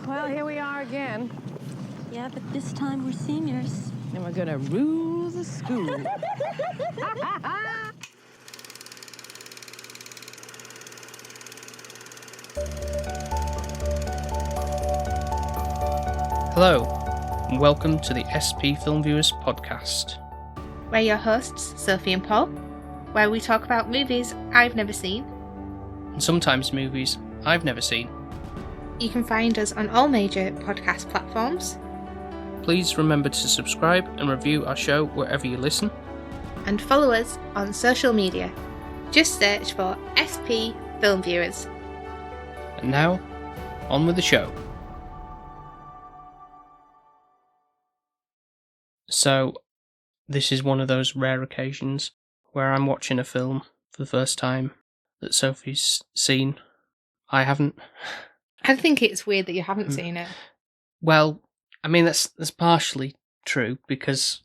Well, here we are again. Yeah, but this time we're seniors. And we're gonna rule the school. Hello, and welcome to the SP Film Viewers podcast. We're your hosts, Sophie and Paul, where we talk about movies I've never seen. And sometimes movies I've never seen. You can find us on all major podcast platforms. Please remember to subscribe and review our show wherever you listen. And follow us on social media. Just search for SP Film Viewers. And now, on with the show. So, this is one of those rare occasions where I'm watching a film for the first time that Sophie's seen. I haven't. I think it's weird that you haven't seen it. Well, I mean, that's partially true, because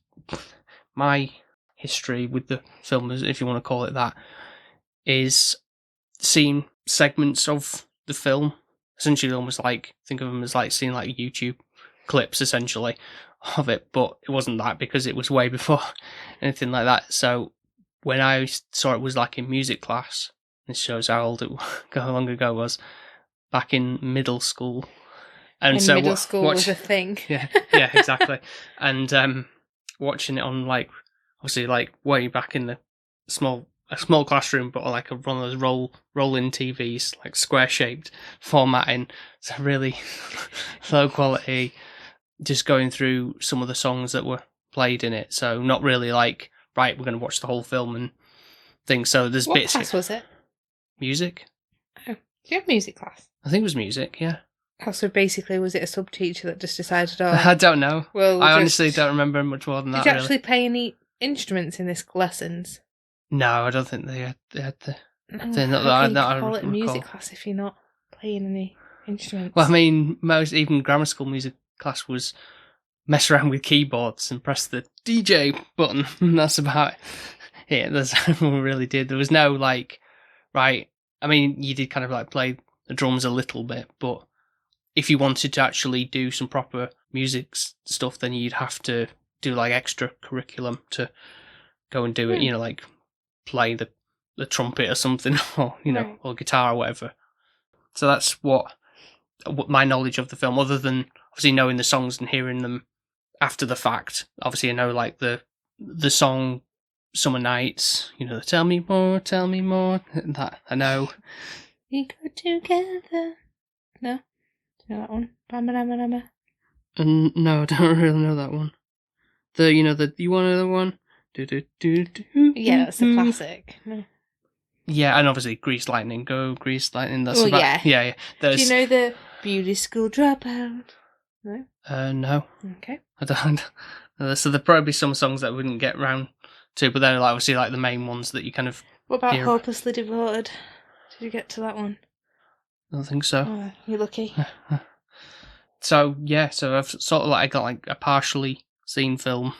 my history with the film, if you want to call it that, is seeing segments of the film, essentially almost like, think of them as like seeing like YouTube clips, essentially, of it, but it wasn't that, because it was way before anything like that. So when I saw it was like in music class, this shows how old how long ago it was, back in middle school. And so middle school was a thing. Yeah, exactly. And watching it on, like, obviously, like, way back in a small classroom, but like one of those rolling TVs, like square-shaped formatting. So really low quality, just going through some of the songs that were played in it. So not really like, right, we're going to watch the whole film and things. So there's What bits... class was it? Music? Oh, do you have music class? I think it was music, yeah. Oh, so basically, was it a sub-teacher that just decided, I don't know. Well, I honestly don't remember much more than that, Did you really. actually play any instruments in this lessons? No, I don't think they had the... No, They're not how that can I you call it a recall. music class if you're not playing any instruments? Well, I mean, most even grammar school music class was mess around with keyboards and press the DJ button. And that's about it. That's what we really did. There was no, like, right, I mean, you did kind of like play the drums a little bit, but if you wanted to actually do some proper music stuff, then you'd have to do like extra curriculum to go and do it, you know, like play the trumpet or something, or, you know, Right. or guitar or whatever. So that's what my knowledge of the film, other than obviously knowing the songs and hearing them after the fact. Obviously, I know like the song Summer Nights, you know, tell me more, that I know. We go together. No? Do you know that one? Ba-ba-da-ba-da-ba. And no, I don't really know that one. You want another one? Yeah, that's a classic. No. Yeah, and obviously Grease Lightning, go Grease Lightning. That's Oh, about, yeah. Do you know the beauty school dropout? No? No, Okay. I don't. So there'd probably be some songs that I wouldn't get round to, but they're like obviously like the main ones that you kind of. What about hear. Hopelessly Devoted? Did you get to that one? I don't think so. Oh, you're lucky. So yeah, so I've sort of like got like a partially seen film,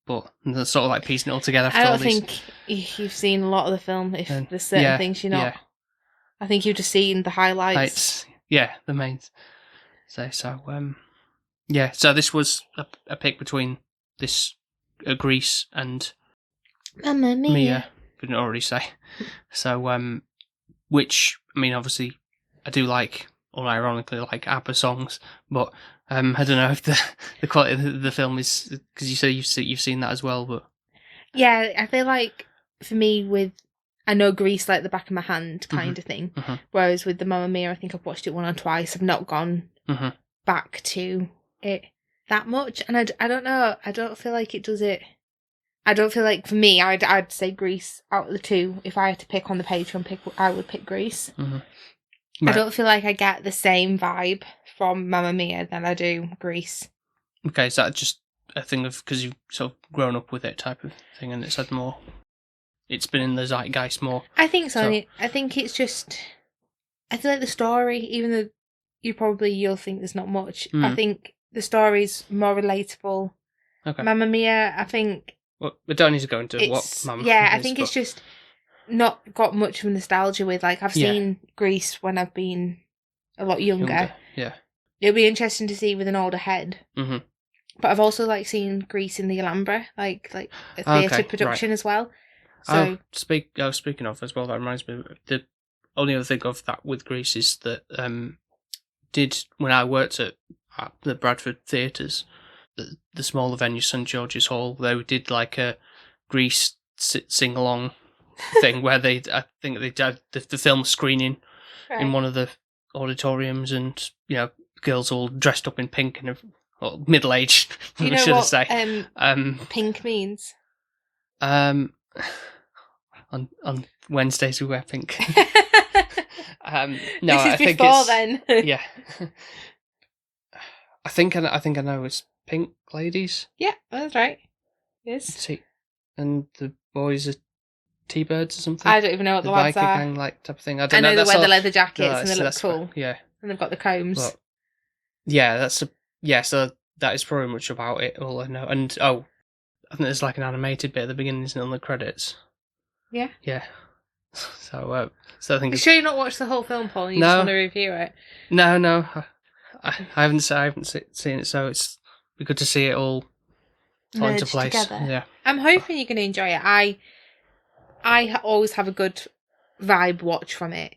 but they're sort of like piecing it all together. After I all don't these. think you've seen a lot of the film if And- there's certain yeah, things you're not. yeah. I think you've just seen the highlights. The main. So yeah. So this was a pick between this Grease and Mamma Mia. Mia. Didn't already say. So which I mean, obviously, I do like, or ironically, like ABBA songs, but I don't know if the quality of the film is, because you say you've seen that as well, but Yeah, I feel like for me, I know Grease like the back of my hand kind of thing. Mhm. Whereas with the Mamma Mia, I think I've watched it one or twice. I've not gone Mhm. back to it that much, and I don't know. I don't feel like it does it. I don't feel like for me, I'd say Grease out of the two. If I had to pick on the Patreon pick, I would pick Grease. Mhm. I Right. don't feel like I get the same vibe from Mamma Mia than I do Grease. Okay, is that just a thing of because you've sort of grown up with it type of thing, and it's had more. It's been in the zeitgeist more. I think so. So- I think it's just. I feel like the story, even though you'll think there's not much. I Mm. think the story's more relatable. Okay. Mamma Mia, I think Well, we don't need to go into what it's Mamma yeah. I is, think but- it's just not got much of nostalgia with. Like I've Yeah. seen Grease when I've been a lot younger. Yeah. It'll be interesting to see with an older head. Mm-hmm. But I've also like seen Grease in the Alhambra, like a theatre production as well. So speaking of as well, that reminds me. The only other thing of that with Grease is that when I worked at the Bradford theatres, the smaller venue, St George's Hall, they did like a Grease sing along thing where I think they did the film screening in one of the auditoriums, and girls all dressed up in pink and middle aged. Do you know should what say? Pink means? On Wednesdays we wear pink. No, this is I think before it's, then. Yeah. I think I know it's Pink Ladies. Yeah, that's right. Yes. And the boys are T-Birds or something. I don't even know what the lads biker are. gang like type of thing. I know know they wear the leather jackets and they look cool. Yeah. And they've got the combs. But, yeah, so that is pretty much about it. All I know. And I think there's like an animated bit at the beginning, isn't it, on the credits? Yeah. Yeah. So I think. You sure you've not watched the whole film, Paul? You just want to review it? No. I haven't seen it, so it's be good to see it all fall into place. Together. Yeah. I'm hoping you're going to enjoy it. I always have a good vibe watch from it.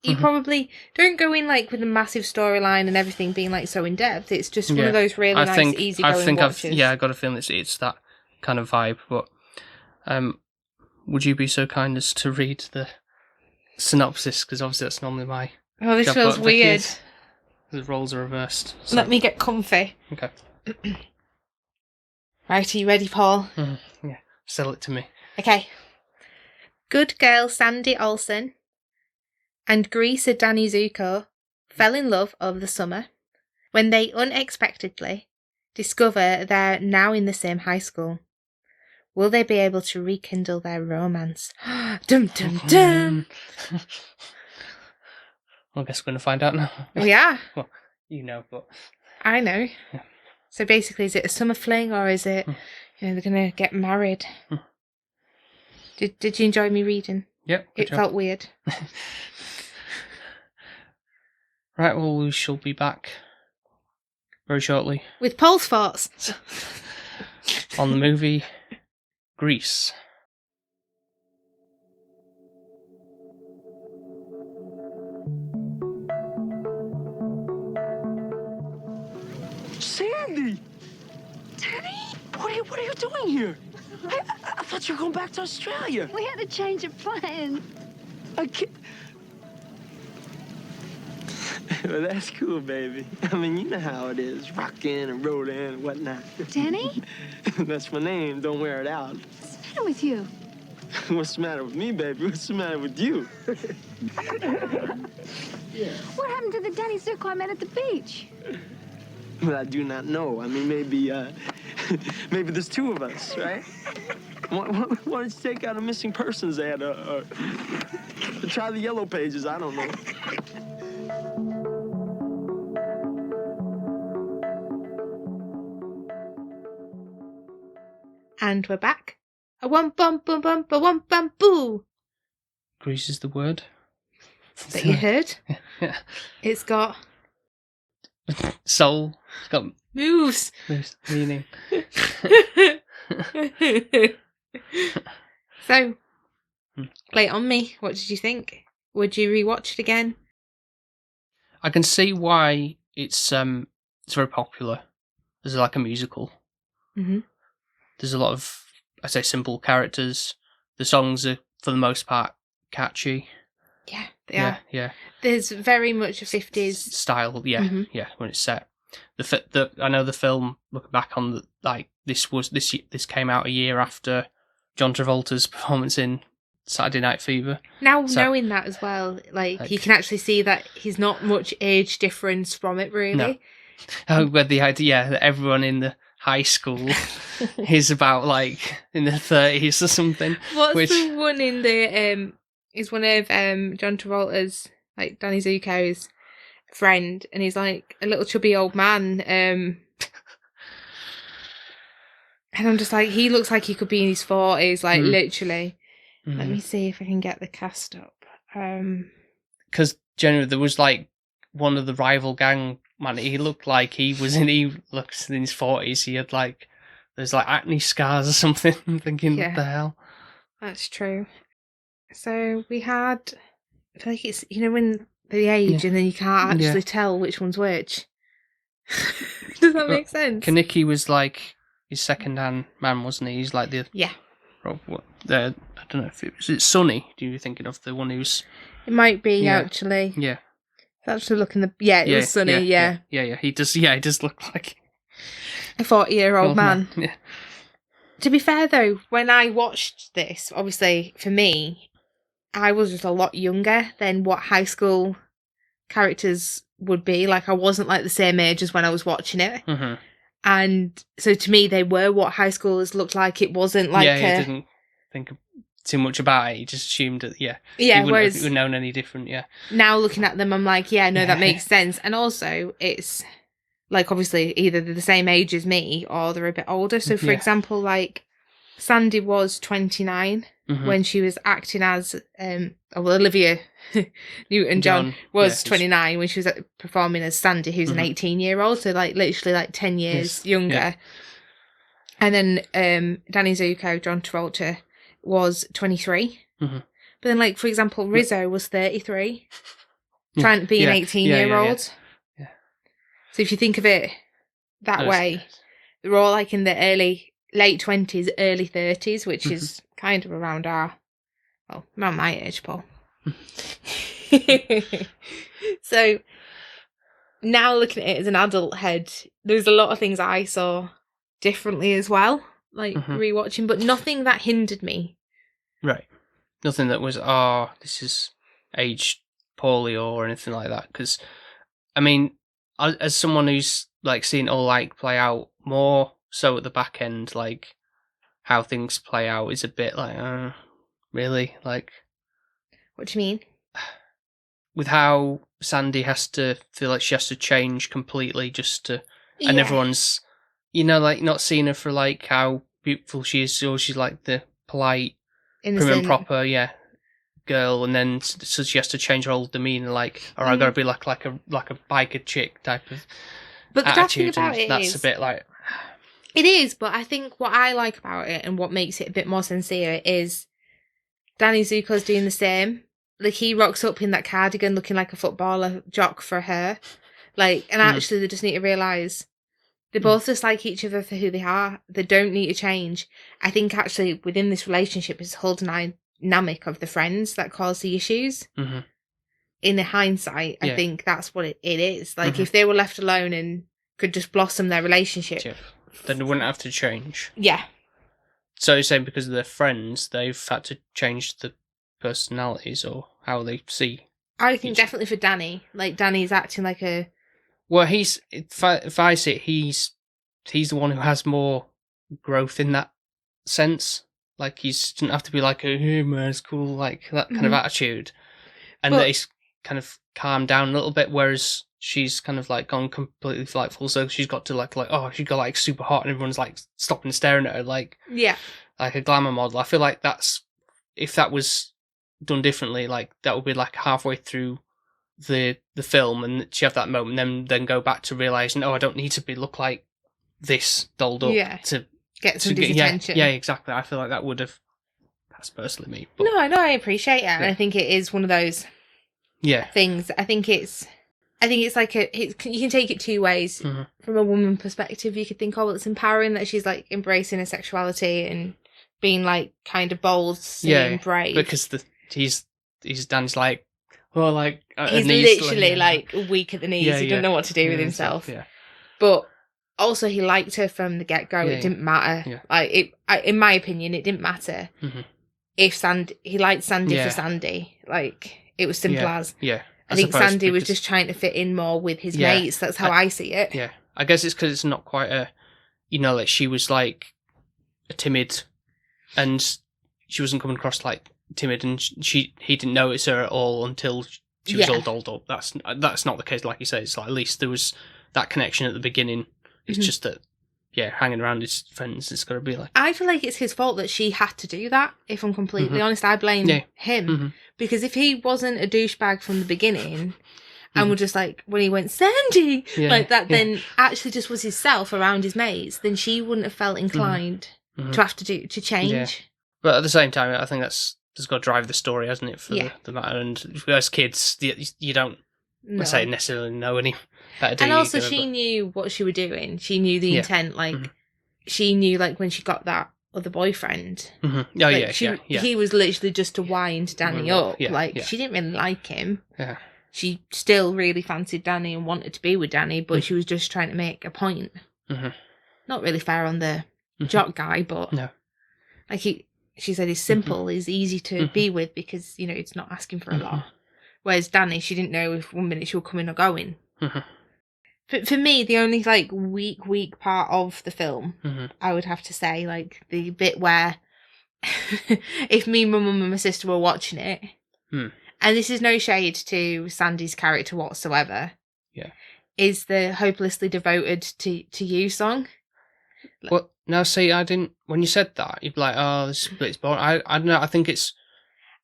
You probably don't go in like with a massive storyline and everything being like so in depth. It's just one of those really nice, easygoing watches. I got a feeling it's that kind of vibe. But would you be so kind as to read the synopsis? Because obviously that's normally my. Oh, this feels weird. The roles are reversed. So. Let me get comfy. Okay. Right, are you ready, Paul? Yeah, sell it to me. Okay. Good girl Sandy Olsen and greaser Danny Zuko fell in love over the summer when they unexpectedly discover they're now in the same high school. Will they be able to rekindle their romance? Dum dum dum. I guess we're going to find out now. We are. Well, but... I know. Yeah. So basically, is it a summer fling or is it, they're going to get married? Did you enjoy me reading? Yep. It felt weird. Right, well, we shall be back very shortly. With Paul's thoughts. On the movie Grease. Sandy! Danny? What are you doing here? I thought you were going back to Australia. We had a change of plans. I can't... Well, that's cool, baby. I mean, you know how it is. Rockin' and rollin' and whatnot. Danny? That's my name. Don't wear it out. What's the matter with you? What's the matter with me, baby? What's the matter with you? What happened to the Danny Zuko I met at the beach? Well, I do not know. I mean, maybe there's two of us, right? Why don't you take out a missing persons ad or try the yellow pages? I don't know. And we're back. A one bum bum bum ba one bum boo. Grease is the word. That you heard? Yeah. It's got soul. It's got moves. Meaning. So, lay it on me. What did you think? Would you rewatch it again? I can see why it's very popular. There's like a musical. Mm-hmm. There's a lot of, I say, simple characters. The songs are, for the most part, catchy. Yeah, they are. Yeah. There's very much a 50s style. Yeah, when it's set. I know the film. Looking back on this came out a year after John Travolta's performance in Saturday Night Fever. Now knowing that as well, like you can actually see that he's not much age difference from it, really. No. Oh, but the idea that everyone in the high school is about like in their 30s or something. What's the one in the is one of John Travolta's, like Danny Zuko's friend, and he's like a little chubby old man, and I'm just like, he looks like he could be in his 40s, like literally. Let me see if I can get the cast up. Because generally there was like one of the rival gang, man, he looked like he looks in his 40s. He had like, there's like acne scars or something. I'm thinking, what the hell? That's true. So we had, I feel like it's, when the age and then you can't actually tell which one's which. Does that make sense? Kaneki was like his second-hand man, wasn't he? He's like the... Yeah. I don't know if it was Sonny. Do you thinking of the one who's... It might be, actually. Yeah. It's actually looking it was Sonny, yeah. He does look like a 40-year-old man. Yeah. To be fair, though, when I watched this, obviously, for me, I was just a lot younger than what high school characters would be. Like, I wasn't, like, the same age as when I was watching it. Mm-hmm. And so, to me, they were what high schoolers looked like. It wasn't like he didn't think too much about it. He just assumed that, he whereas wouldn't have known any different, Now, looking at them, I'm like, that makes sense. And also, it's... like, obviously, either they're the same age as me or they're a bit older. So, for example, like, Sandy was 29 when she was acting as, Olivia Newton-John was 29 when she was performing as Sandy, who's an 18-year-old. So, like, literally, like, 10 years younger. Yeah. And then Danny Zuko, John Travolta, was 23. Mm-hmm. But then, like, for example, Rizzo was 33, trying to be an 18-year-old. So if you think of it that way, they're all like in the late 20s, early 30s, which is kind of around around my age, Paul. So now looking at it as an adult head, there's a lot of things I saw differently as well, like rewatching, but nothing that hindered me. Right. Nothing that was, this is aged poorly or anything like that. Because, I mean... as someone who's like seen it all like play out more so at the back end, like how things play out is a bit like, really? Like, what do you mean? With how Sandy has to feel like she has to change completely just to, and everyone's, like not seeing her for like how beautiful she is, or she's like the polite, prim and proper, girl, and then so she has to change her whole demeanour, like, or I gotta be like a biker chick type of but attitude, about it that's is, a bit like it is. But I think what I like about it and what makes it a bit more sincere is Danny Zuko's doing the same. Like, he rocks up in that cardigan looking like a footballer jock for her, like, and actually they just need to realise they both just like each other for who they are. They don't need to change. I think actually within this relationship is whole dynamic of the friends that cause the issues. In the hindsight, I think that's what it is. Like, if they were left alone and could just blossom their relationship, then they wouldn't have to change. Yeah. So you're saying because of their friends, they've had to change the personalities or how they see. I think definitely for Danny. Like, Danny's acting like a... Well, if I see it, he's the one who has more growth in that sense. Like, he doesn't have to be like, hey man, it's cool, like that kind of attitude. And that he's kind of calmed down a little bit, whereas she's kind of like gone completely like full circle. She's got to like she got like super hot and everyone's like stopping and staring at her like a glamour model. I feel like if that was done differently, like that would be like halfway through the film and she have that moment and then go back to realising, I don't need to look like this dolled up to get somebody's attention. Yeah, exactly. I feel like that would have... That's personally me. But... No, I appreciate it. And I think it is one of those things. I think it's like you can take it two ways. From a woman perspective, you could think, it's empowering that she's like embracing her sexuality and being like kind of bold and brave. Because he's Dan's like, he's literally like weak at the knees. He doesn't know what to do with himself. But also, he liked her from the get-go. It didn't matter. Yeah. Like, in my opinion, it didn't matter if he liked Sandy for Sandy. Like, it was simple as. Yeah. I think Sandy was just trying to fit in more with his mates. That's how I see it. Yeah. I guess it's because it's not quite like she was like a timid, and she wasn't coming across like timid, and he didn't notice her at all until she was all dolled up. That's not the case. Like you say, it's like at least there was that connection at the beginning. It's just that, hanging around his friends, it's got to be like... I feel like it's his fault that she had to do that, if I'm completely honest. I blame him. Because if he wasn't a douchebag from the beginning, and were just like, when he went, Sandy, like that, yeah. then actually just was himself around his mates, then she wouldn't have felt inclined to have to change. Yeah. But at the same time, I think that's got to drive the story, hasn't it, for the matter? And as kids, you don't, let's say, necessarily know any better, do and you? also, she knew what she was doing. She knew the intent. Like, she knew, like, when she got that other boyfriend. Oh, like, yeah. He was literally just to wind Danny up. She didn't really like him. Yeah. She still really fancied Danny and wanted to be with Danny, but she was just trying to make a point. Not really fair on the jock guy, but like she said, he's simple, he's easy to be with because, you know, it's not asking for a lot. Whereas Danny, she didn't know if 1 minute she was coming or going. But for me, the only, like, weak part of the film, I would have to say, like, the bit where if me, my mum and my sister were watching it, and this is no shade to Sandy's character whatsoever, is the hopelessly devoted to you song. Well, now, see, I didn't, when you said that, you'd be like, oh, this bit's boring. I don't know, I think it's,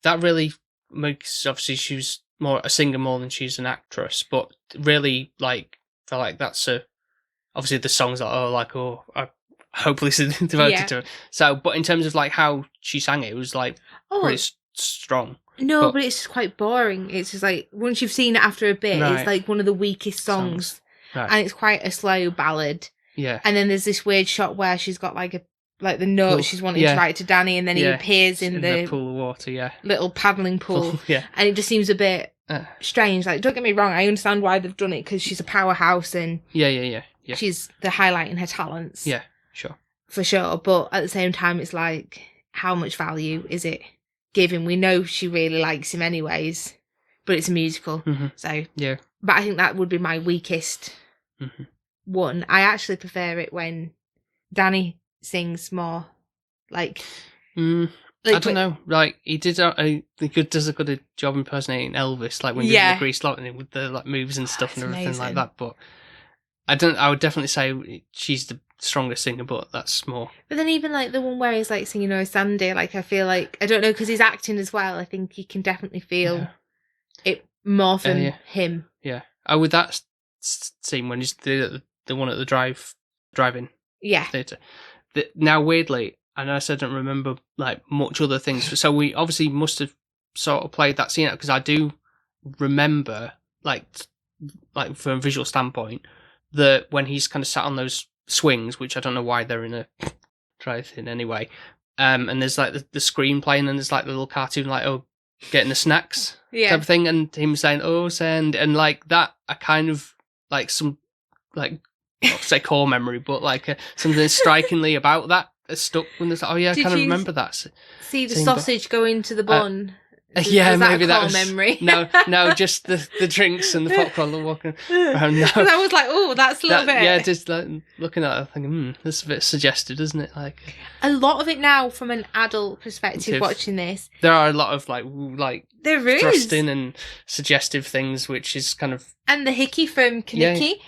that really makes, obviously, she was more a singer more than she's an actress, but really, like, felt like that's obviously the songs are I hopelessly devoted to it. So, but in terms of like how she sang it, it was like pretty strong. No, but it's quite boring. It's just like once you've seen it after a bit, it's like one of the weakest songs. Right. And it's quite a slow ballad. Yeah. And then there's this weird shot where she's got like the note she's wanting to write to Danny, and then he appears in the pool of water, little paddling pool. And it just seems a bit strange. Like, don't get me wrong, I understand why they've done it because she's a powerhouse and she's the highlighting her talents. Yeah, sure. For sure. But at the same time, it's like, how much value is it given? We know she really likes him anyways, but it's a musical. So, yeah. But I think that would be my weakest one. I actually prefer it when Danny sings more. Like I don't know. Like he did, does a good job impersonating Elvis. Like when he did the Grease Lightning with the like moves and stuff and everything like that. But I would definitely say she's the strongest singer, but that's more. But then even like the one where he's like singing "Oh Sandy," like I feel like I don't know because he's acting as well. I think you can definitely feel it more from him. Yeah. Oh, with that scene when he's the one at the drive-in theatre. Now, weirdly, I know I said I don't remember like much other things, so we obviously must have sort of played that scene out because I do remember, like from a visual standpoint, that when he's kind of sat on those swings, which I don't know why they're in a drive-in anyway, and there's like the screen playing, and there's like the little cartoon like getting the snacks type of thing, and him saying "Oh, send," and like that, I kind of like some like. Not to say core memory, but like something strikingly about that stuck when there's I kind of remember that. See the sausage go into the bun. Maybe that was memory. No, just the drinks and the popcorn and walking around. No. I was like, oh, that's a little bit. Yeah, just like looking at it, thinking, that's a bit suggested, isn't it? Like a lot of it now, from an adult perspective, watching this, there are a lot of like there is thrusting and suggestive things, which is kind of and the hickey from Kaneki.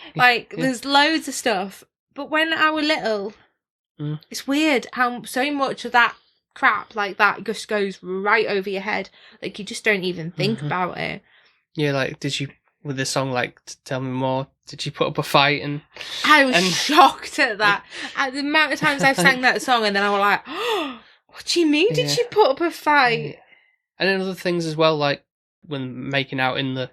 There's loads of stuff. But when I was little, it's weird how so much of that crap like that just goes right over your head. Like you just don't even think about it. Yeah, like did you with the song like Tell Me More? Did you put up a fight? And I was shocked at that. At the amount of times I've sang that song, and then I was like, oh, "What do you mean? Did you put up a fight?" And then other things as well, like when making out in the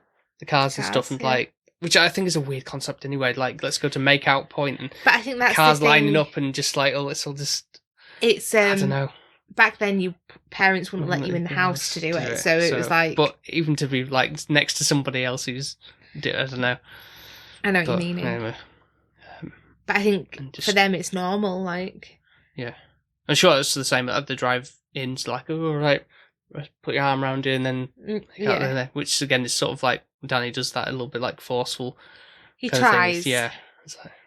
cars and stuff, and like. Which I think is a weird concept anyway. Like, let's go to make out point and but I think that's cars lining up and just like, let's all just. It's I don't know. Back then, parents wouldn't let you in the house to do it, so it was like. But even to be like next to somebody else who's, I don't know. I know what you mean. Anyway, but I think for them it's normal. Like. Yeah, I'm sure it's the same at the drive-ins. Like, oh, right, put your arm around you and then there. Which again is sort of like Danny does that a little bit like forceful. He tries, yeah.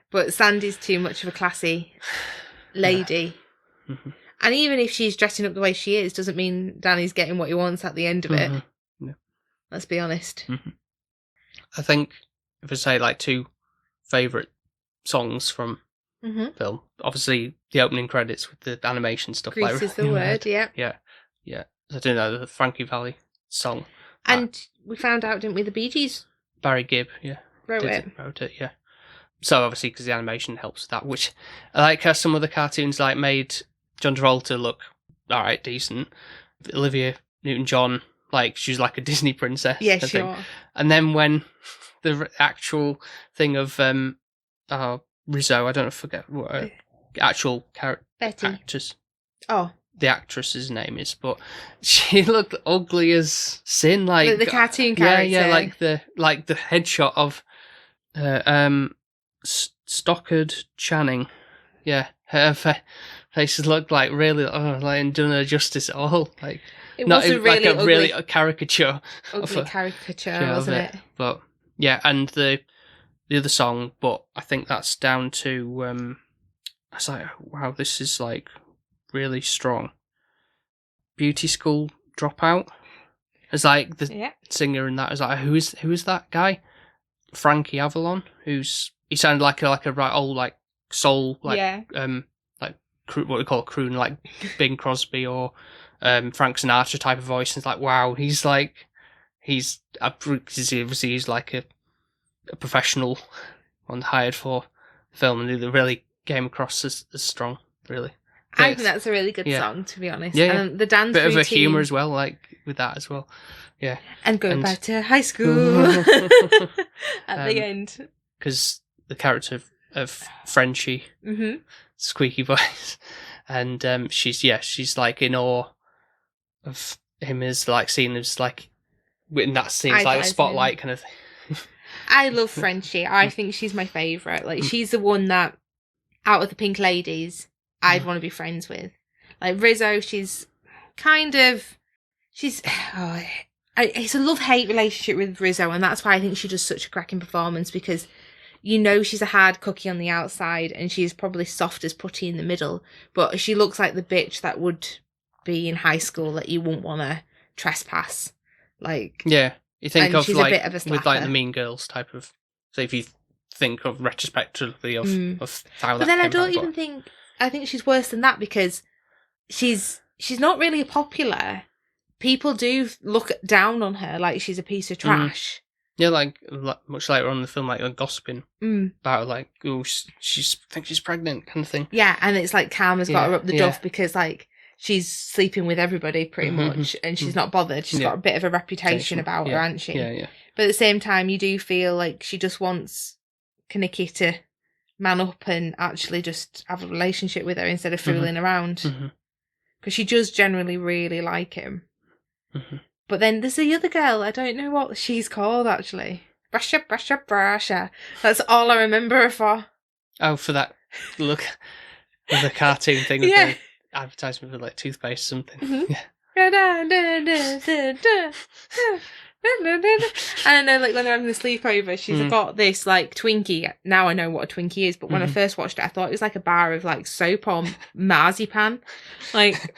But Sandy's too much of a classy lady, and even if she's dressing up the way she is, doesn't mean Danny's getting what he wants at the end of it. Yeah. Let's be honest. I think if I say like two favourite songs from film, obviously the opening credits with the animation stuff. Grease like is the word, yeah. I don't know, the Frankie Valli song. And we found out, didn't we, the Bee Gees Barry Gibb, Wrote it. wrote it, yeah. So obviously, because the animation helps with that, which I like how some of the cartoons like made John Travolta look all right, decent. Olivia Newton-John, like she's like a Disney princess. Yeah, I sure. think. And then when the actual thing of Rizzo, I don't forget what actual Betty. actress. Oh. The actress's name is, but she looked ugly as sin. Like the cartoon character. Yeah, like the headshot of Stockard Channing. Yeah, her faces looked like really like done her justice at all. Like it not was a like really a ugly, really caricature. ugly caricature, wasn't it? But yeah, and the other song, but I think that's down to I was like, wow, this is like really strong. Beauty School Dropout. It's like the singer in that is like, who is that guy? Frankie Avalon, he sounded like a right old like soul like like what we call croon, like Bing Crosby or Frank Sinatra type of voice. And it's like, wow, he's like a professional one hired for film, and they really came across as strong, really. I think that's a really good song, to be honest. Yeah, and the dance bit routine, of a humour as well, like with that as well. Yeah, and going back to high school at the end, because the character of Frenchie, squeaky voice, and she's like in awe of him as like seen as like in that scene, it's like a spotlight kind of thing. I love Frenchie. I think she's my favourite. Like she's the one that out of the Pink Ladies I'd want to be friends with. Like Rizzo, it's a love-hate relationship with Rizzo, and that's why I think she does such a cracking performance, because you know she's a hard cookie on the outside and she's probably soft as putty in the middle, but she looks like the bitch that would be in high school that you wouldn't want to trespass. Like, yeah, you think of she's like a bit of a with like slacker. the Mean Girls type of. So if you think of retrospectively of how that, but then I came don't about, even think. I think she's worse than that, because she's not really popular. People do look down on her like she's a piece of trash. Yeah, like much later on in the film, like gossiping about her, like, oh, she's thinks she's pregnant, kind of thing. Yeah, and it's like Karma's got her up the duff because like she's sleeping with everybody pretty much, and she's not bothered. She's got a bit of a reputation about her, hasn't she? Yeah, yeah. But at the same time, you do feel like she just wants Kaneki to man up and actually just have a relationship with her instead of fooling around. Because she does generally really like him. But then there's the other girl, I don't know what she's called actually. Brasha. That's all I remember her for. Oh, for that look, with the cartoon thing with the advertisement for like toothpaste or something. And I know, like, when they're having the sleepover, she's got this, like, Twinkie. Now I know what a Twinkie is, but when I first watched it, I thought it was like a bar of, like, soap or marzipan. Like,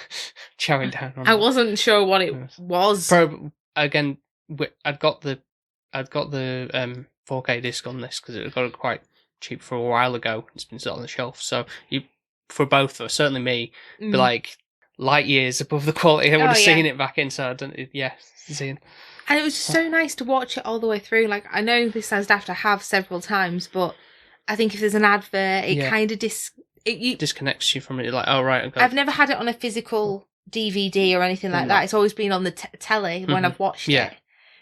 chowing down on I wasn't sure what it was. Again, I'd got the 4K disc on this because it got it quite cheap for a while ago. It's been sitting on the shelf, so for both of us, certainly me, but like light years above the quality I would have seen it back in. So I don't, seeing. And it was just so nice to watch it all the way through. Like, I know this sounds daft, I have several times, but I think if there's an advert, it kind of disconnects you from it. You're like, oh, right. Okay. I've never had it on a physical DVD or anything like that. It's always been on the telly when I've watched it.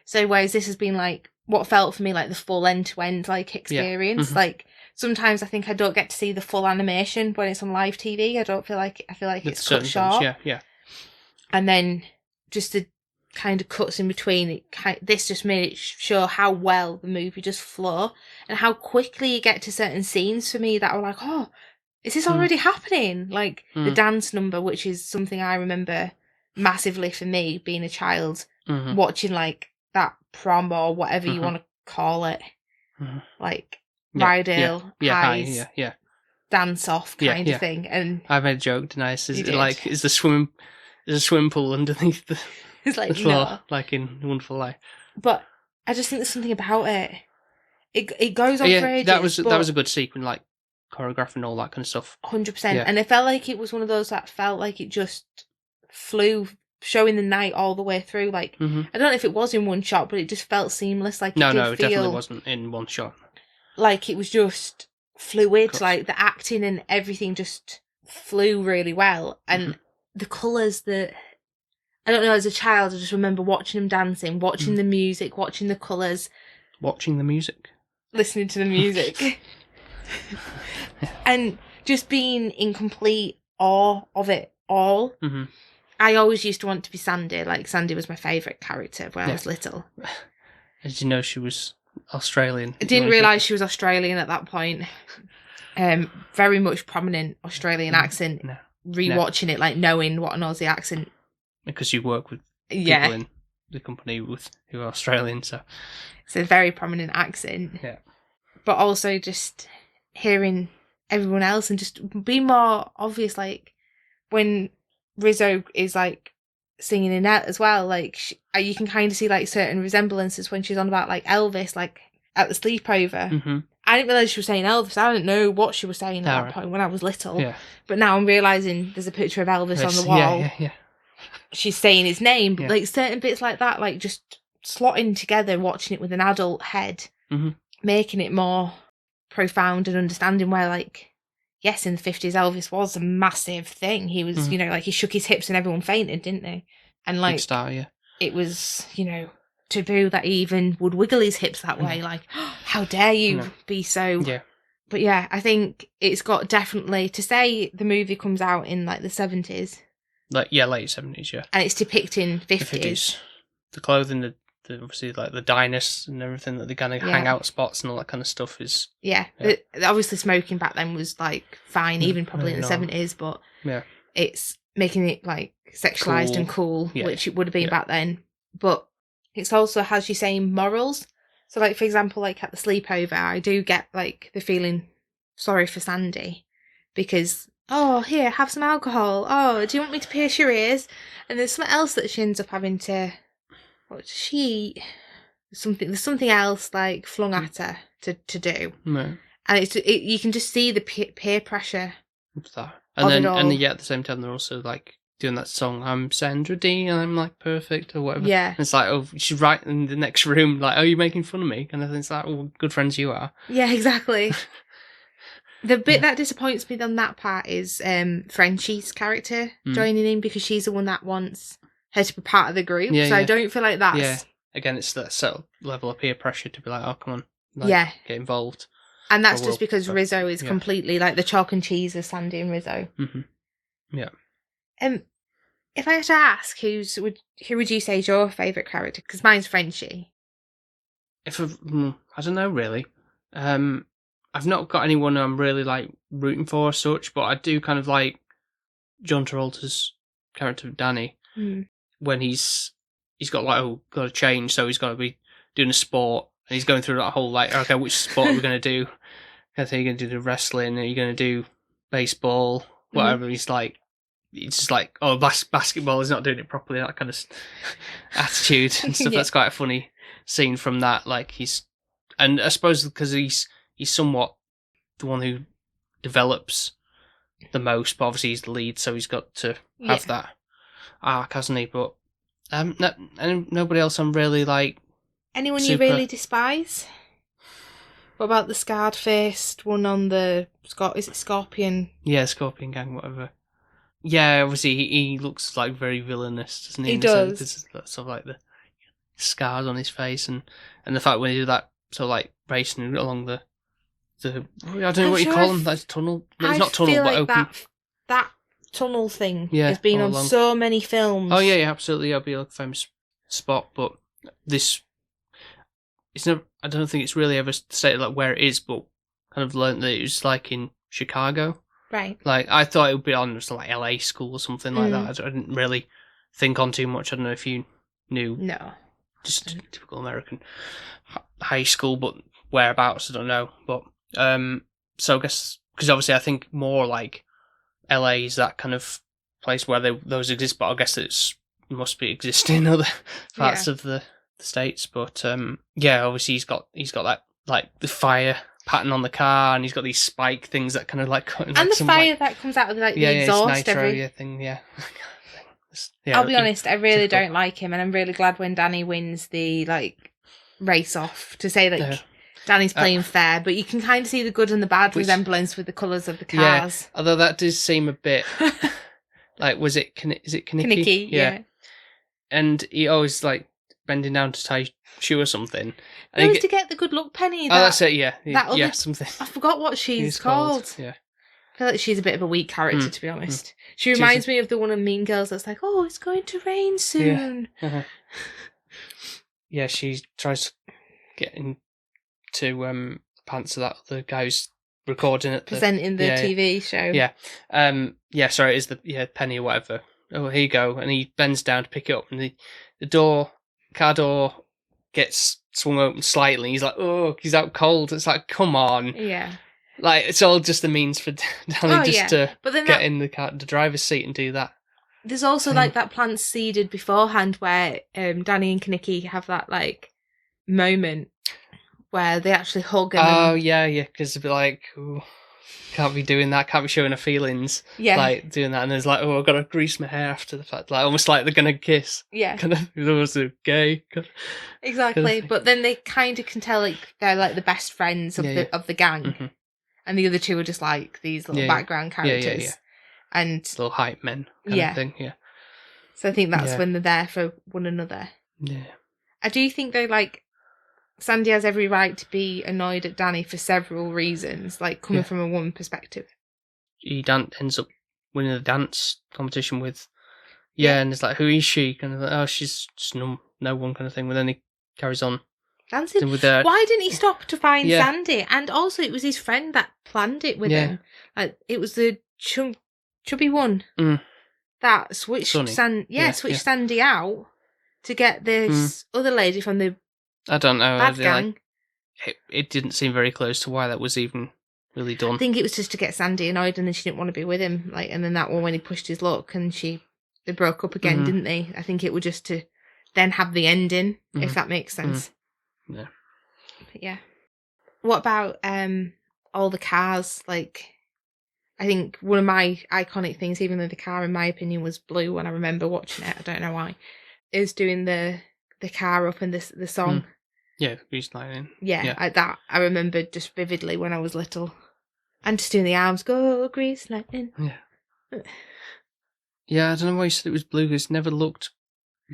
So whereas this has been like what felt for me like the full end-to-end like experience. Like, sometimes I think I don't get to see the full animation when it's on live TV. I feel like it's cut short. Yeah. And then just the kind of cuts in between, this just made it show how well the movie just flow and how quickly you get to certain scenes for me that were like, oh, is this already happening? Like the dance number, which is something I remember massively for me being a child, watching like that prom or whatever you want to call it, like Rydale High's dance off kind of thing. And I made a joke tonight. Is the swimming pool underneath the it's like, the floor, no. like in Wonderful Life. But I just think there's something about it. It goes on for ages. That was a good sequence, like choreographing and all that kind of stuff. 100%. And it felt like it was one of those that felt like it just flew showing the night all the way through. Like, I don't know if it was in one shot, but it just felt seamless. Like, No, it did it feel definitely wasn't in one shot. like it was just fluid. Like, the acting and everything just flew really well. And the colours that... I don't know, as a child, I just remember watching them dancing, watching the music, watching the colours. Watching the music? Listening to the music. And just being in complete awe of it all. I always used to want to be Sandy. Like, Sandy was my favourite character when I was little. Did you know she was Australian? I didn't realise she was Australian at that point. Very much prominent Australian accent. Rewatching it, like, knowing what an Aussie accent. Because you work with people in the company who are Australian, so... It's a very prominent accent. Yeah. But also just hearing everyone else and just being more obvious, like, when Rizzo is, like, singing in it as well, like, you can kind of see, like, certain resemblances when she's on about, like, Elvis, like, at the sleepover. I didn't realise she was saying Elvis. I didn't know what she was saying at that point when I was little. Yeah. But now I'm realising there's a picture of Elvis on the wall. Yeah. She's saying his name. But, like, certain bits like that, like, just slotting together, watching it with an adult head, making it more profound and understanding where, like, yes, in the 50s, Elvis was a massive thing. He was, you know, like, he shook his hips and everyone fainted, didn't they? And, like, big star, yeah. It was, you know, taboo that he even would wiggle his hips that way. Like, how dare you be so... Yeah. But yeah, I think it's got definitely... To say the movie comes out in, like, the 70s. Like, yeah, late 70s, yeah. And it's depicting 50s. The 50s. The clothing, the obviously, like, the diners and everything, that they kind of hangout spots and all that kind of stuff is... Yeah. Obviously, smoking back then was, like, fine, even probably in the 70s, but it's making it, like, sexualised and cool, which it would have been back then. But it's also has you saying morals. So, like, for example, like, at the sleepover, I do get, like, the feeling sorry for Sandy because... Oh, here, have some alcohol. Oh, do you want me to pierce your ears? And there's something else that she ends up having to... What does she eat? There's something else, like, flung at her to do. No. And you can just see the peer pressure. What's that? And yet at the same time, they're also, like, doing that song, I'm Sandra Dee, and I'm, like, perfect, or whatever. Yeah. And it's like, oh, she's right in the next room, like, oh, you're making fun of me? And I think it's like, oh, good friends you are. Yeah, exactly. The bit that disappoints me on that part is Frenchie's character joining in because she's the one that wants her to be part of the group. I don't feel like that's... Yeah, again, it's that sort of level of peer pressure to be like, oh, come on, like, get involved. And that's just because Rizzo is completely like the chalk and cheese of Sandy and Rizzo. Yeah. If I had to ask, who would you say is your favourite character? Because mine's Frenchie. I don't know, really. I've not got anyone I'm really, like, rooting for as such, but I do kind of like John Travolta's character of Danny when he's got, like, got to change, so he's got to be doing a sport, and he's going through that whole, like, okay, which sport are we going to do? I think you're going to do the wrestling, are you going to do baseball, whatever. He's like, it's just like, oh, basketball is not doing it properly, that kind of attitude and stuff. That's quite a funny scene from that. Like, and I suppose because he's somewhat the one who develops the most, but obviously he's the lead, so he's got to have that arc, hasn't he? But nobody else I'm really like. Anyone you really despise? What about the scarred-faced one on the is it Scorpion? Yeah, Scorpion Gang, whatever. Yeah, obviously he looks like very villainous, doesn't he? He does. There's sort of like the scars on his face, and the fact when he do that sort of like racing along the I don't know what you call them. That's tunnel. No, it's not tunnel, but like open. That tunnel thing has been on so many films. Oh yeah, absolutely. It'll be like a famous spot, but it's never. I don't think it's really ever stated like where it is, but kind of learnt that it was like in Chicago. Right. Like I thought it would be on just like LA school or something like that. I didn't really think on too much. I don't know if you knew. No. Just typical American high school, but whereabouts I don't know. But so I guess because obviously I think more like LA is that kind of place where those exist, but I guess it must be existing in other parts of the States. But obviously he's got that like the fire pattern on the car, and he's got these spike things that kind of like cut. And the fire that comes out of like the exhaust nitro thing, Yeah, I'll be honest, I really typical. don't like him, and I'm really glad when Danny wins the race off to say that Danny's playing fair, but you can kind of see the good and the bad resemblance with the colours of the cars. Yeah, although that does seem a bit like, is it Kaneki? Kaneki, yeah. And he always bending down to tie shoe or something. It was to get the good luck penny. That's it, yeah. That Something. I forgot what she's called. Yeah. I feel like she's a bit of a weak character, to be honest. She reminds me of the one of Mean Girls that's like, oh, it's going to rain soon. Yeah, yeah, she tries to get into pants of that other guy who's recording it. Presenting the TV show. Yeah. Sorry, it is the penny or whatever. Oh, here you go. And he bends down to pick it up, and the car door gets swung open slightly. He's like, oh, he's out cold. It's like, come on. Yeah. It's all just a means for Danny to get in the driver's seat and do that. There's also that plant seeded beforehand where Danny and Kaneki have that moment where they actually hug. And yeah, because they'd be like, ooh, can't be doing that, can't be showing her feelings. Yeah. Doing that, and there's oh, I've got to grease my hair after the fact. Almost like they're going to kiss. Yeah. Kind of, it was gay. Exactly, but then they kind of can tell they're the best friends of the gang. Mm-hmm. And the other two are just these little background characters. Yeah. And little hype men kind of thing, yeah. So I think that's when they're there for one another. Yeah. I do think though, Sandy has every right to be annoyed at Danny for several reasons, coming from a woman perspective. He ends up winning the dance competition with and it's who is she? Kind of oh, she's just no one kind of thing. But then he carries on. Dancing. Why didn't he stop to find Sandy? And also, it was his friend that planned it with him. It was the chubby one that switched switched Sandy out to get this other lady from the I don't know bad gang. It didn't seem very close to why that was even really done. I think it was just to get Sandy annoyed, and then she didn't want to be with him. And then that one when he pushed his luck, and they broke up again, didn't they? I think it was just to then have the ending, if that makes sense. Yeah. But yeah. What about all the cars? I think one of my iconic things, even though the car in my opinion was blue when I remember watching it, I don't know why, is doing the car up and the song. Yeah, Grease Lightning. Yeah. I remember just vividly when I was little. And just doing the arms, go Grease Lightning. Yeah. Yeah, I don't know why you said it was blue, because it never looked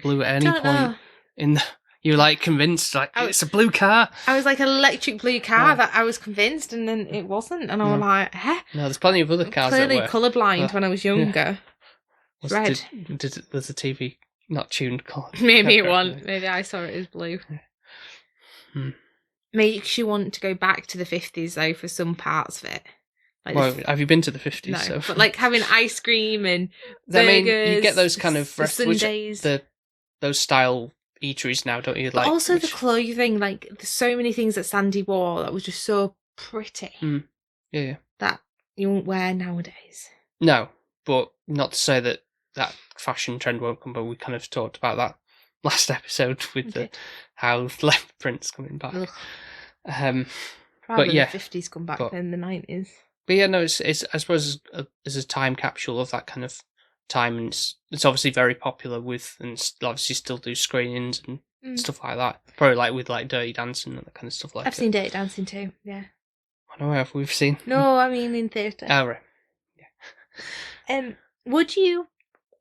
blue at any point in the... You were convinced, it's a blue car. I was an electric blue car that I was convinced, and then it wasn't. And I was like, huh? No, there's plenty of other cars clearly that colourblind when I was younger. Yeah. Red. Was the TV not tuned colour? Maybe it wasn't. Maybe I saw it as blue. Makes you want to go back to the 50s, though, for some parts of it. Have you been to the 50s? No, so? But having ice cream and burgers, you get those kind of... Sundays. Those style... eateries now, don't you? But also the clothing, there's so many things that Sandy wore that was just so pretty. Yeah. That you won't wear nowadays. No, but not to say that fashion trend won't come, but we kind of talked about that last episode with how leopard print's coming back. But yeah, the 50s come back than the 90s. But yeah, no, it's I suppose as a time capsule of that kind of time, and it's obviously very popular and obviously still do screenings and stuff like that. Probably with Dirty Dancing and that kind of stuff like that. I've seen Dirty Dancing too, yeah. I know have we've seen. No, I mean in theatre. Oh right. Yeah. Would you,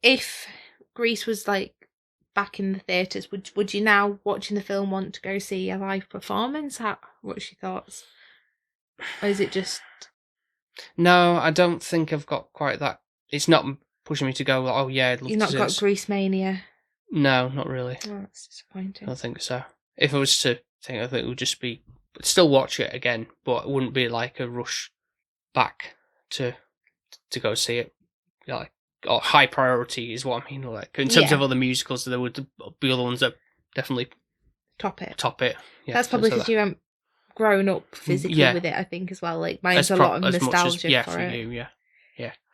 if Grease was back in the theatres, would you now watching the film want to go see a live performance? What's your thoughts? Or is it just? No, I don't think I've got quite that. It's not pushing me to go, oh yeah, I'd love You've not got Grease Mania? No, not really. Oh, that's disappointing. I don't think so. If I was to think, I think it would just be... Still watch it again, but it wouldn't be a rush back to go see it. Or high priority is what I mean. In terms of other musicals, there would be other ones that definitely... Top it. Yeah, that's probably because you haven't grown up physically with it, I think, as well. Mine's a lot of nostalgia for it. You, yeah.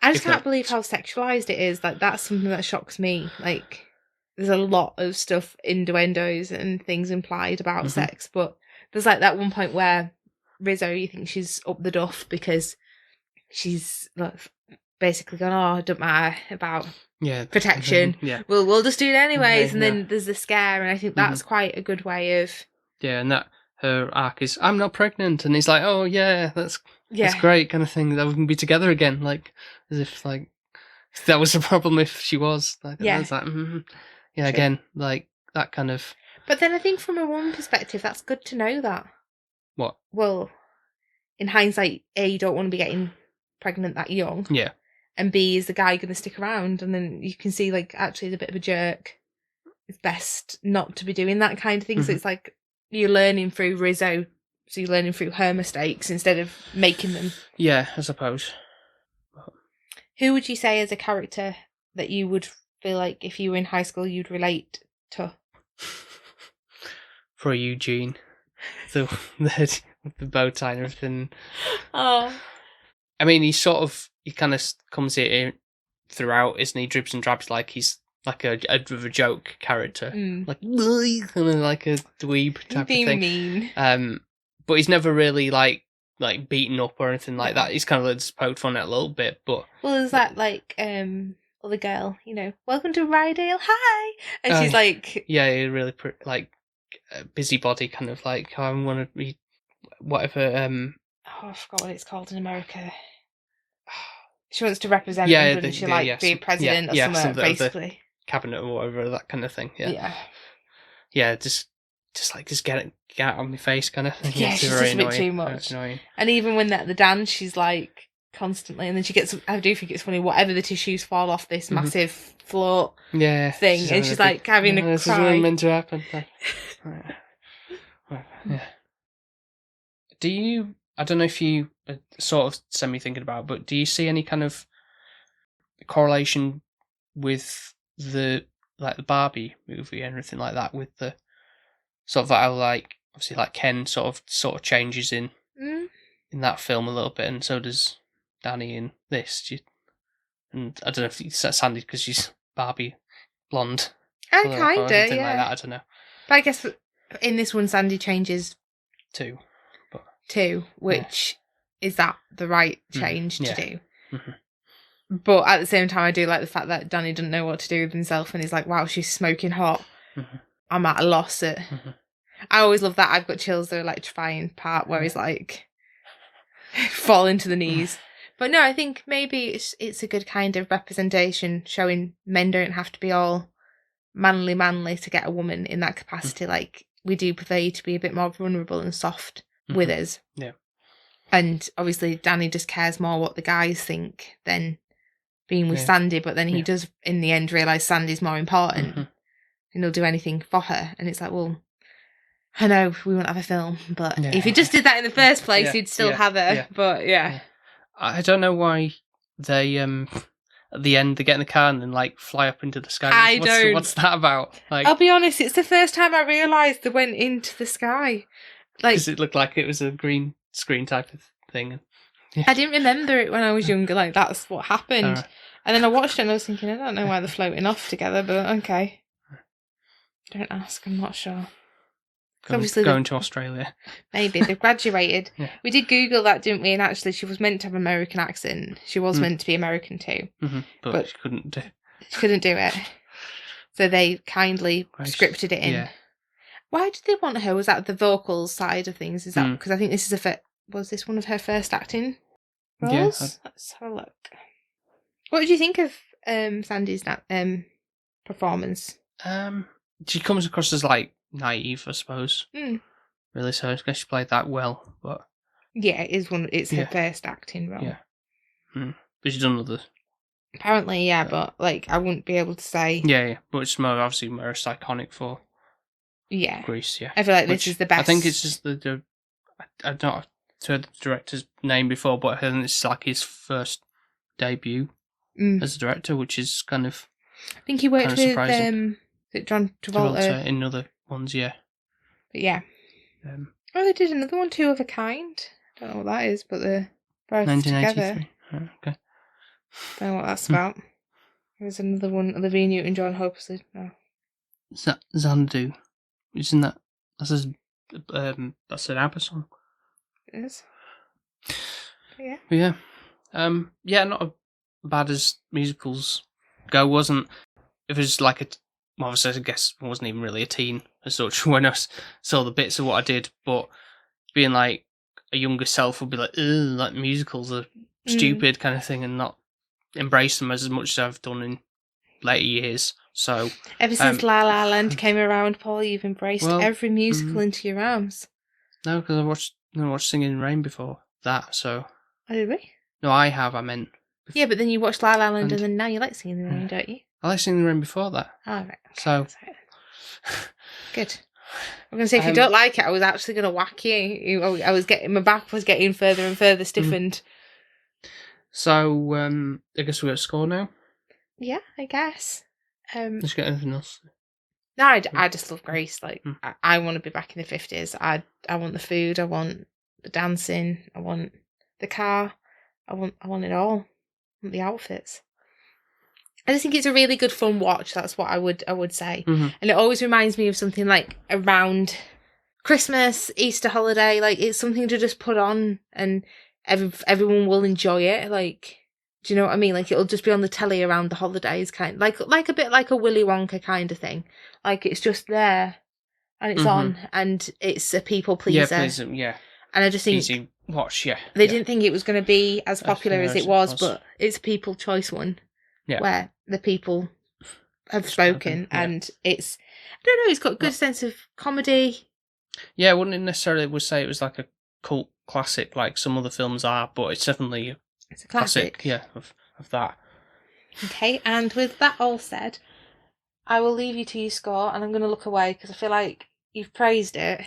I just can't believe how sexualized it is. That's something that shocks me. There's a lot of stuff, innuendos and things implied about sex, but there's that one point where Rizzo, you think she's up the duff because she's basically gone, oh, it don't matter about protection. Yeah. We'll just do it anyways, Yeah, and then there's the scare, and I think that's quite a good way of. Yeah, and that her arc is, I'm not pregnant, and he's like, oh yeah, that's Yeah. great, kind of thing. That we can be together again, like as if like that was a problem if she was. Like, Yeah. it's like, yeah, True. again, like that kind of. But then I think from a woman perspective, that's good to know that. What? Well, in hindsight, A, you don't want to be getting pregnant that young. Yeah. And B, is the guy going to stick around? And then you can see, like, actually, he's a bit of a jerk. It's best not to be doing that kind of thing. So it's like you're learning through Rizzo, so you're learning through her mistakes instead of making them. Yeah, I suppose. Who would you say as a character that you would feel like if you were in high school you'd relate to? For Eugene, the with the bow tie and everything. Oh. I mean, he kind of comes here throughout, isn't he? Dribs and drabs like he's like a joke character, like kind of like a dweeb type of thing. Mean. But he's never really like beaten up or anything like that. He's kind of like just poked fun at a little bit, but is that like other girl? You know, welcome to Rydale, hi, and she's like, yeah, really like busybody, kind of like I want to be whatever. I forgot what it's called in America. She wants to represent England, and she be a president or something, basically. Cabinet or whatever, that kind of thing. Yeah. Just get it out of my face, kind of thing. Yeah, she's just a bit too much. And even when they're at the dance, she's like constantly, and then she gets. I do think it's funny. Whatever the tissues fall off this massive float thing, and she's like having a cry. This is really meant to happen. Yeah. Do you? I don't know if you are sort of semi-thinking about it, but do you see any kind of correlation with the Barbie movie and everything like that, with the sort of how like obviously like Ken sort of changes in that film a little bit, and so does Danny in this. And I don't know if it's Sandy because she's Barbie blonde. Kinda, yeah. Like that. I don't know. But I guess in this one, Sandy changes too, which is that the right change to do? Mm-hmm. But at the same time, I do like the fact that Danny doesn't know what to do with himself, and he's like, "Wow, she's smoking hot. I'm at a loss." I always love that. I've got chills. The electrifying part where he's like falling to the knees. But no, I think maybe it's a good kind of representation, showing men don't have to be all manly to get a woman in that capacity. Like, we do prefer you to be a bit more vulnerable and soft with us. Yeah. And obviously Danny just cares more what the guys think than being with Sandy, but then he does in the end realise Sandy's more important and he'll do anything for her. And it's like, well, I know we won't have a film, but if he just did that in the first place, he'd still have her. Yeah. But I don't know why they at the end they get in the car and then like fly up into the sky. What's that about? Like, I'll be honest, it's the first time I realised they went into the sky. Like, because it looked like it was a green screen type of thing. Yeah. I didn't remember it when I was younger. Like, that's what happened. And then I watched it and I was thinking, I don't know why they're floating off together, but okay. Don't ask. I'm not sure. Going to Australia. Maybe they've graduated. We did Google that, didn't we? And actually, she was meant to have an American accent. She was meant to be American too, but she couldn't do. She couldn't do it. So they kindly scripted it in. Yeah. Why did they want her? Was that the vocal side of things? Is that because I think this is was this one of her first acting roles? Yeah, let's have a look. What did you think of Sandy's performance? She comes across as like naive, I suppose. Really, so I guess she played that well. But yeah, it is one. It's her first acting role. Yeah, but she's done others. Apparently, yeah, but like I wouldn't be able to say. Yeah, but it's obviously most iconic for. Yeah, Grease. Yeah, I feel like this is the best. I think it's just the I've not heard the director's name before, but I think it's like his first debut as a director, which is kind of. I think he worked with John Travolta in other ones, yeah. But yeah. They did another one, Two of a Kind. I don't know what that is, but they're both 1983. Together. Okay. Don't know what that's about. There's another one, Olivia Newton-John, hopelessly. No. Xanadu. Isn't that? That's an ABBA song. It is. Yeah. Yeah. Not as bad as musicals ago wasn't. It was like well, obviously, I guess I wasn't even really a teen as such when I saw the bits of what I did, but being like a younger self would be like, ugh, like musicals are stupid kind of thing, and not embrace them as much as I've done in later years. So ever since La La Land came around, Paul, you've embraced every musical into your arms. No, because I watched Singing in the Rain before that. So Oh, did we? no, I have. I meant yeah, but then you watched La La Land, and then now you like Singing in the Rain, don't you? I like Singing in the Rain before that. Oh, right. Okay, So good. I'm going to say, if you don't like it, I was actually going to whack you. I was getting, my back was getting further and further stiffened. So, I guess we're at score now. Yeah, I guess. Let's get anything else. No, I just love Grease. Like, I want to be back in the 50s. I want the food. I want the dancing. I want the car. I want it all. I want the outfits. I just think it's a really good fun watch. That's what I would say. Mm-hmm. And it always reminds me of something like around Christmas, Easter holiday. Like, it's something to just put on and everyone will enjoy it. Like, do you know what I mean? Like, it'll just be on the telly around the holidays, kind of, like a bit like a Willy Wonka kind of thing. Like, it's just there and it's on and it's a people pleaser. Yeah. And I just think easy watch. Yeah. They didn't think it was going to be as popular as it was, but it's a people choice one. Yeah. Where the people have spoken and it's, I don't know, it's got a good sense of comedy. Yeah, I wouldn't necessarily would say it was like a cult classic like some other films are, but it's definitely it's a classic. Yeah, of that. Okay, and with that all said, I will leave you to your score and I'm going to look away because I feel like you've praised it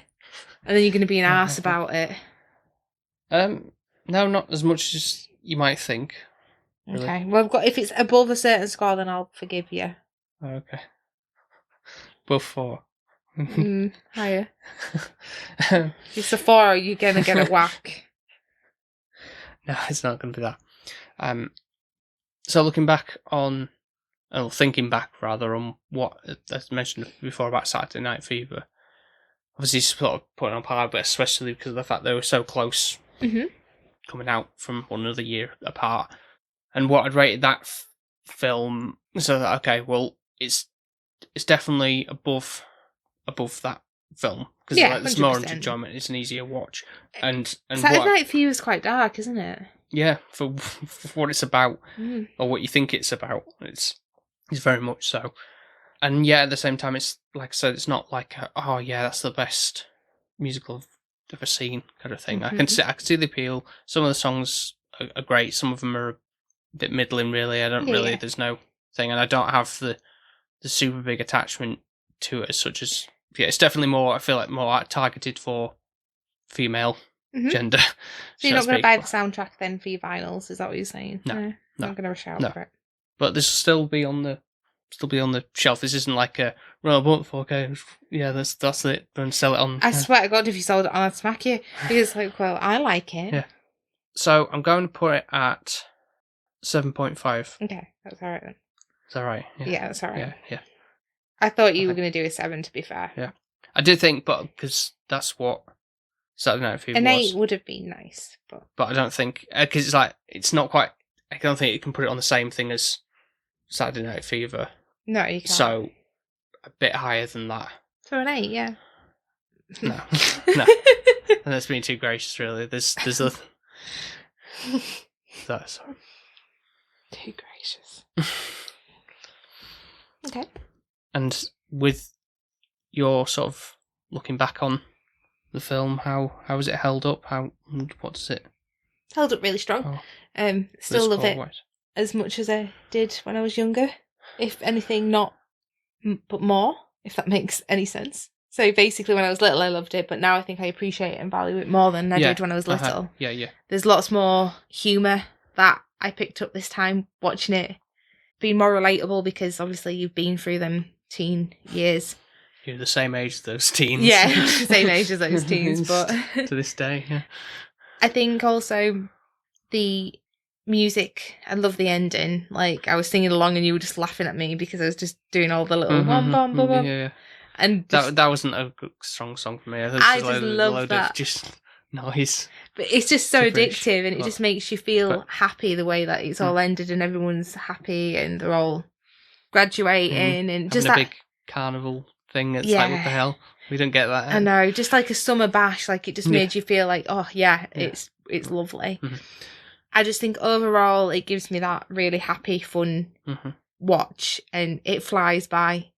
and then you're going to be an arse about it. No, not as much as you might think. Really. Okay, well, if it's above a certain score, then I'll forgive you. Okay. Above 4. Higher. It's a 4, you're going to get a whack. No, it's not going to be that. So looking back on, or thinking back rather on what I mentioned before about Saturday Night Fever, obviously sort of putting on par, but especially because of the fact they were so close coming out from one another year apart. And what I'd rated that film, so that, okay, well, it's definitely above that film because it's more enjoyment. It's an easier watch, and Saturday Night Fever is quite dark, isn't it? Yeah, for what it's about or what you think it's about, it's very much so. And yeah, at the same time, it's like I said, it's not like oh yeah, that's the best musical I've ever seen kind of thing. I can see the appeal. Some of the songs are great. Some of them are a bit middling, really. I don't really. There's no thing, and I don't have the super big attachment to it as such as. Yeah, it's definitely more. I feel like more targeted for female gender. So you're not going to buy the soundtrack then for your vinyls? Is that what you're saying? No, I'm not going to rush out for it. But this will still be on the shelf. This isn't like a well, I bought 4K. Yeah, that's it. Don't sell it on. I swear to God, if you sold it on, I'd smack you. Because well, I like it. Yeah. So I'm going to put it at 7.5. Okay, that's all right then. Is that right? Yeah, that's all right. Yeah. I thought you were going to do a 7, to be fair. Yeah. I did think, but because that's what Saturday Night Fever was. An 8 was. would have been nice. But I don't think, because it's not quite, I don't think you can put it on the same thing as Saturday Night Fever. No, you can't. So, a bit higher than that. So an 8, yeah. No. And that's being too gracious, really. There's a... That's too gracious. Okay. And with your sort of looking back on the film, how has it held up? What does it? Held up really strong. Still love it as much as I did when I was younger. If anything, not but more. If that makes any sense. So basically, when I was little, I loved it, but now I think I appreciate it and value it more than I did when I was little. Yeah. There's lots more humour that I picked up this time watching it, being more relatable because obviously you've been through them teen years. You're the same age as those teens. Yeah, the same age as those teens, but to this day, yeah. I think also the music, I love the ending. Like, I was singing along and you were just laughing at me because I was just doing all the little bum bum bum bum. Yeah. And that wasn't a good, strong song for me. I just love that. Just noise. But it's just so addictive and it just makes you feel happy the way that it's all ended and everyone's happy and they're all graduating and just having that a big carnival thing. It's like, what the hell? We don't get that. I know, just like a summer bash, like it just made you feel like, oh yeah, it's lovely. Mm-hmm. I just think overall it gives me that really happy, fun watch, and it flies by.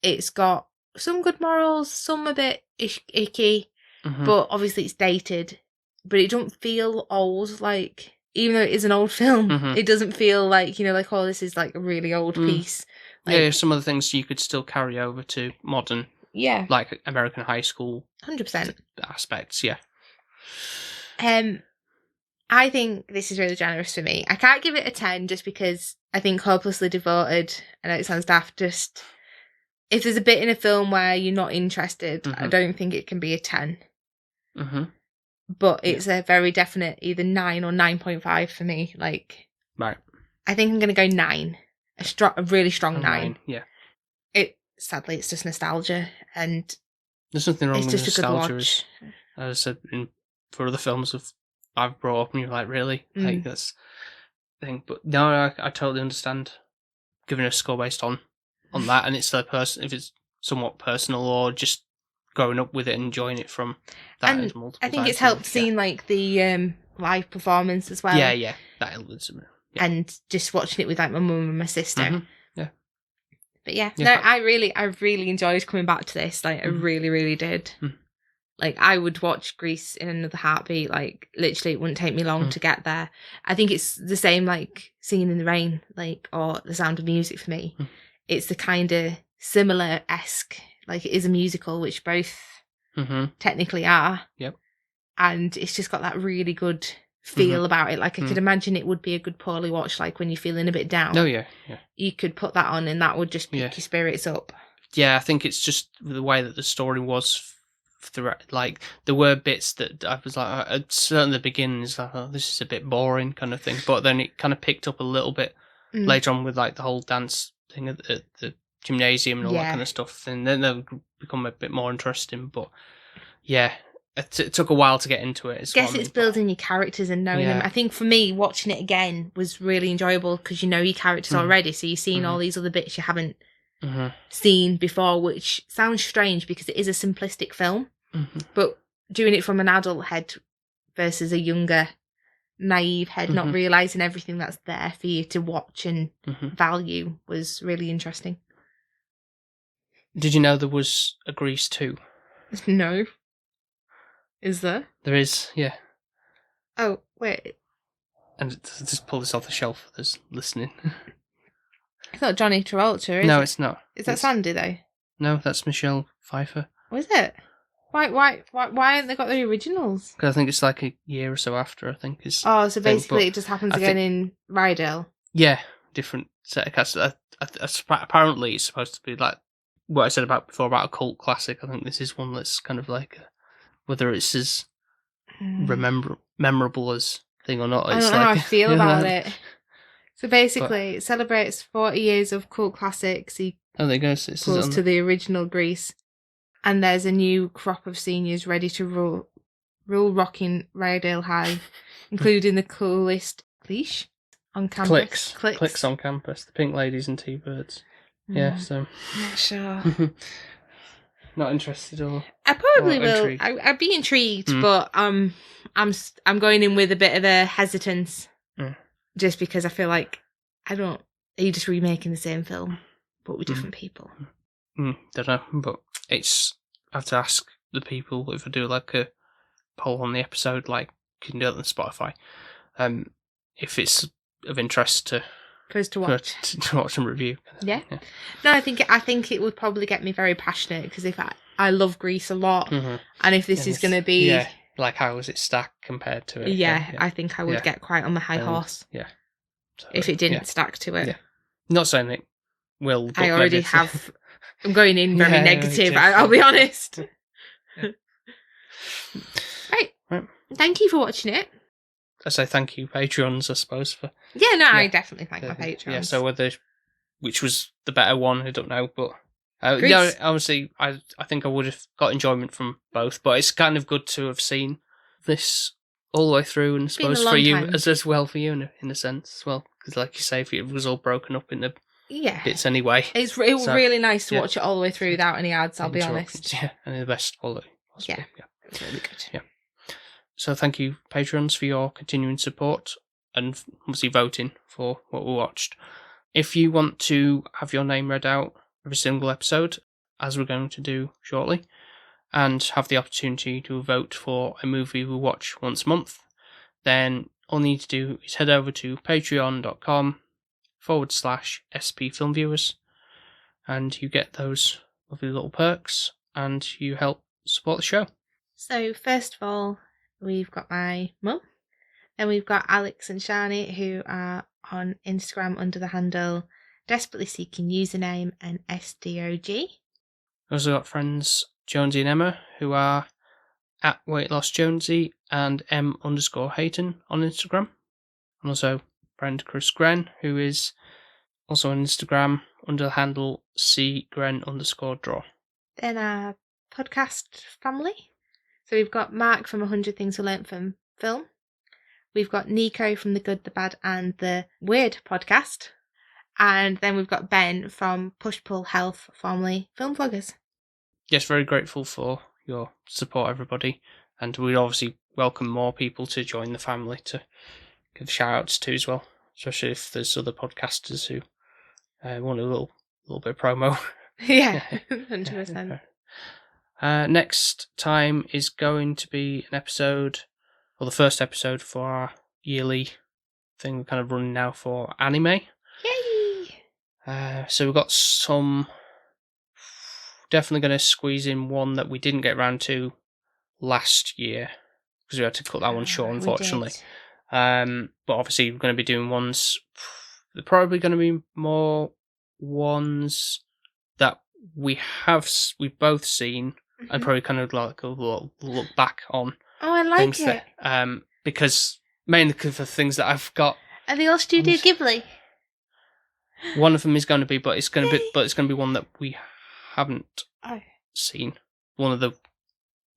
It's got some good morals, some a bit icky, but obviously it's dated, but it don't feel old. Like, even though it is an old film, it doesn't feel like, you know, like, oh, this is like a really old piece. Like, yeah, some of the things you could still carry over to modern, like American high school 100% aspects. Yeah. I think this is really generous for me. I can't give it a 10 just because I think Hopelessly Devoted, I know it sounds daft, just if there's a bit in a film where you're not interested, I don't think it can be a 10. But it's a very definite either 9 or 9.5 for me. Like, right. I think I'm going to go 9. A really strong 9. Yeah. Sadly, it's just nostalgia, and there's nothing wrong it's with just a good nostalgia. watch. As I said, for other films I've brought up, and you're like, really? Like, that's the thing. But no, I totally understand giving a score based on that, and it's the person, if it's somewhat personal or just growing up with it and enjoying it from that. And I think it's helped seeing like the live performance as well. Yeah, that elements of it. Yeah. And just watching it with like my mum and my sister. Yeah. But I really enjoyed coming back to this. Like, I really, really did. Like, I would watch Grease in another heartbeat. Like, literally, it wouldn't take me long to get there. I think it's the same, like, Singing in the Rain, like, or The Sound of Music for me. It's the kind of similar-esque, like, it is a musical, which both technically are. Yep. And it's just got that really good feel about it. Like, I could imagine it would be a good poorly watch, like, when you're feeling a bit down. Oh, yeah. You could put that on and that would just pick your spirits up. Yeah, I think it's just the way that the story was. Like, there were bits that I was like, certainly the beginning is like, oh, this is a bit boring kind of thing, but then it kind of picked up a little bit later on with like the whole dance thing at the gymnasium and all that kind of stuff, and then they'll become a bit more interesting. But yeah, it took a while to get into it. I guess it's building your characters and knowing them. I think for me, watching it again was really enjoyable because you know your characters already, so you're seeing all these other bits you haven't seen before, which sounds strange because it is a simplistic film. But doing it from an adult head versus a younger, naive head, not realising everything that's there for you to watch and value was really interesting. Did you know there was a Grease 2? No. Is there? There is, yeah. Oh, wait. And just pull this off the shelf for those listening. It's not Johnny Travolta, is it? No, it's not. Is that Sandy, though? No, that's Michelle Pfeiffer. Oh, is it? Why haven't they got the originals? Because I think it's like a year or so after, I think. So basically it just happens again in Rydell? Yeah, different set of cast. Apparently it's supposed to be like what I said about before about a cult classic. I think this is one that's kind of like, whether it's as memorable as thing or not. I don't know how I feel about it. So basically, it celebrates 40 years of cult classics. He pulls to the original Grease. And there's a new crop of seniors ready to rule rocking Rydell High, including the coolest cliche on campus. Clicks on campus. The Pink Ladies and T-Birds. Yeah, so... Not sure. Not interested or... I probably will. I'd be intrigued, but I'm going in with a bit of a hesitance. Just because I feel like, are you just remaking the same film, but with different people? Don't know, but I have to ask the people if I do like a poll on the episode, like you can do it on Spotify, if it's of interest for us to watch, to watch and review. Yeah. No, I think it would probably get me very passionate because if I love Grease a lot, and if this is going to be like how is it stacked compared to it? Yeah, I think I would get quite on the high horse. Yeah. So, if it didn't stack to it. Yeah. Not saying it will. I already have. I'm going in very negative. I'll be honest. Right. Thank you for watching it. I say thank you, Patreons, I suppose. For I definitely thank my Patreons. Yeah, so which was the better one, I don't know, but obviously, I think I would have got enjoyment from both, but it's kind of good to have seen this all the way through, and I suppose for you as well for you in a sense as well, because like you say, if it was all broken up into bits anyway. It was really nice to yeah. watch it all the way through without any ads, I'll be honest. Yeah, and in the best quality possible. Yeah, it was really good. Yeah. So thank you, Patreons, for your continuing support and obviously voting for what we watched. If you want to have your name read out every single episode, as we're going to do shortly, and have the opportunity to vote for a movie we watch once a month, then all you need to do is head over to patreon.com/SP Film Viewers, and you get those lovely little perks, and you help support the show. So first of all, we've got my mum, then we've got Alex and Shani, who are on Instagram under the handle Desperately Seeking Username and SDOG. We've also got friends Jonesy and Emma, who are at Weight Loss Jonesy and M_Hayton on Instagram. And also friend Chris Gren, who is also on Instagram under the handle CGren_draw. Then our podcast family. So we've got Mark from 100 Things We Learnt from Film. We've got Nico from The Good, The Bad and The Weird podcast. And then we've got Ben from Push Pull Health, formerly Film Vloggers. Yes, very grateful for your support, everybody. And we obviously welcome more people to join the family to give shout outs to as well. Especially if there's other podcasters who want a little bit of promo. Yeah, 100%. Next time is going to be an episode, or the first episode for our yearly thing we're kind of running now for anime. Yay! So we've got some, definitely going to squeeze in one that we didn't get around to last year, because we had to cut that one short, unfortunately. But obviously we're going to be doing ones, they're probably going to be more ones that we've both seen, and probably kind of like a look back on. Oh, I like things it. That, because mainly because of things that I've got. Are they all Studio Ghibli? One of them is going to be, but it's going to be one that we haven't seen. One of the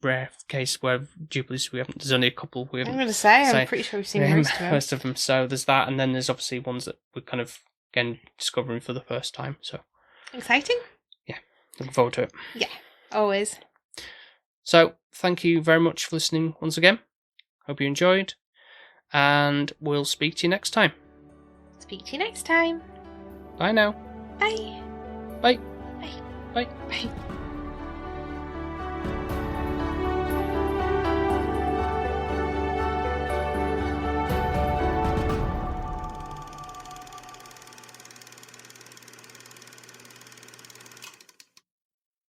rare cases where Ghibli's we haven't. There's only a couple we haven't. I'm going to say, I'm pretty sure we've seen most of them. So there's that, and then there's obviously ones that we're kind of again discovering for the first time. So exciting. Yeah, looking forward to it. Yeah, always. So thank you very much for listening once again. Hope you enjoyed, and we'll speak to you next time. Speak to you next time. Bye now. Bye. Bye. Bye. Bye. Bye.